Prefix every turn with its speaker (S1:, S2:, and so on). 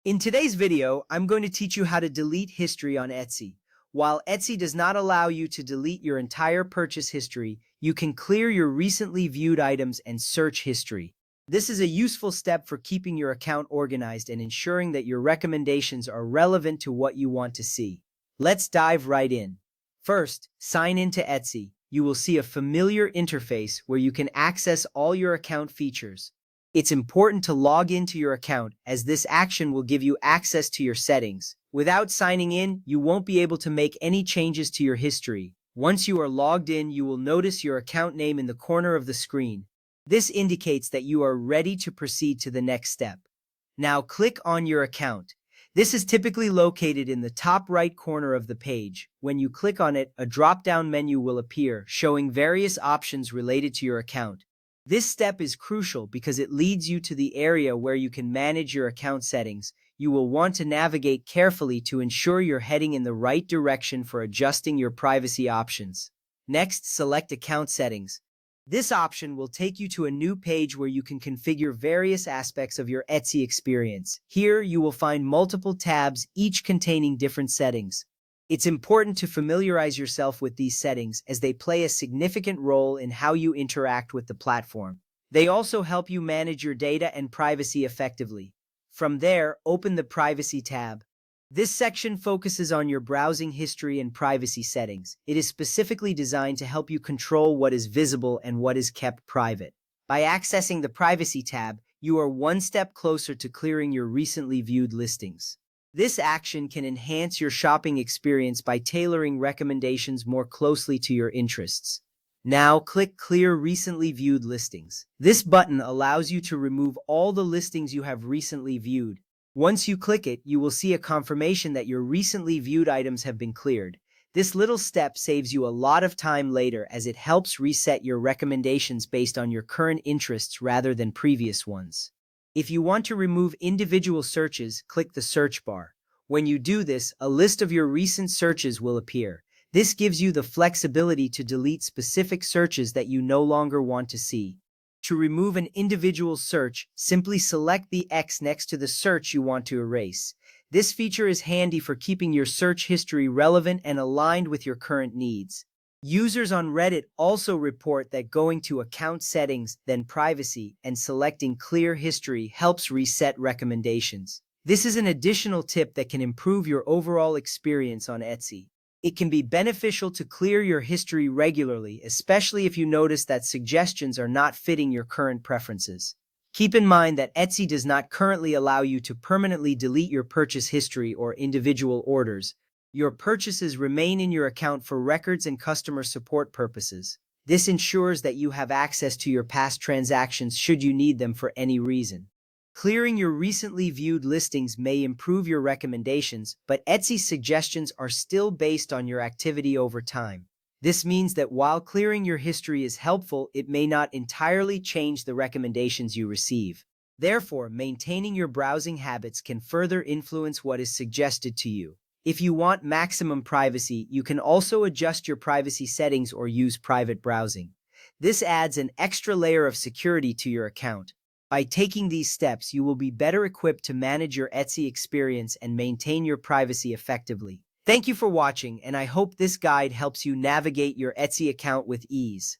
S1: In today's video, I'm going to teach you how to delete history on Etsy. While Etsy does not allow you to delete your entire purchase history, you can clear your recently viewed items and search history. This is a useful step for keeping your account organized and ensuring that your recommendations are relevant to what you want to see. Let's dive right in. First, sign into Etsy. You will see a familiar interface where you can access all your account features. It's important to log into your account as this action will give you access to your settings. Without signing in, you won't be able to make any changes to your history. Once you are logged in, you will notice your account name in the corner of the screen. This indicates that you are ready to proceed to the next step. Now click on your account. This is typically located in the top right corner of the page. When you click on it, a drop-down menu will appear showing various options related to your account. This step is crucial because it leads you to the area where you can manage your account settings. You will want to navigate carefully to ensure you're heading in the right direction for adjusting your privacy options. Next, select Account Settings. This option will take you to a new page where you can configure various aspects of your Etsy experience. Here, you will find multiple tabs, each containing different settings. It's important to familiarize yourself with these settings as they play a significant role in how you interact with the platform. They also help you manage your data and privacy effectively. From there, open the Privacy tab. This section focuses on your browsing history and privacy settings. It is specifically designed to help you control what is visible and what is kept private. By accessing the Privacy tab, you are one step closer to clearing your recently viewed listings. This action can enhance your shopping experience by tailoring recommendations more closely to your interests. Now click Clear Recently Viewed Listings. This button allows you to remove all the listings you have recently viewed. Once you click it, you will see a confirmation that your recently viewed items have been cleared. This little step saves you a lot of time later as it helps reset your recommendations based on your current interests rather than previous ones. If you want to remove individual searches, click the search bar. When you do this, a list of your recent searches will appear. This gives you the flexibility to delete specific searches that you no longer want to see. To remove an individual search, simply select the X next to the search you want to erase. This feature is handy for keeping your search history relevant and aligned with your current needs. Users on Reddit also report that going to Account Settings, then Privacy, and selecting Clear History helps reset recommendations. This is an additional tip that can improve your overall experience on Etsy. It can be beneficial to clear your history regularly, especially if you notice that suggestions are not fitting your current preferences. Keep in mind that Etsy does not currently allow you to permanently delete your purchase history or individual orders. Your purchases remain in your account for records and customer support purposes. This ensures that you have access to your past transactions should you need them for any reason. Clearing your recently viewed listings may improve your recommendations, but Etsy's suggestions are still based on your activity over time. This means that while clearing your history is helpful, it may not entirely change the recommendations you receive. Therefore, maintaining your browsing habits can further influence what is suggested to you. If you want maximum privacy, you can also adjust your privacy settings or use private browsing. This adds an extra layer of security to your account. By taking these steps, you will be better equipped to manage your Etsy experience and maintain your privacy effectively. Thank you for watching, and I hope this guide helps you navigate your Etsy account with ease.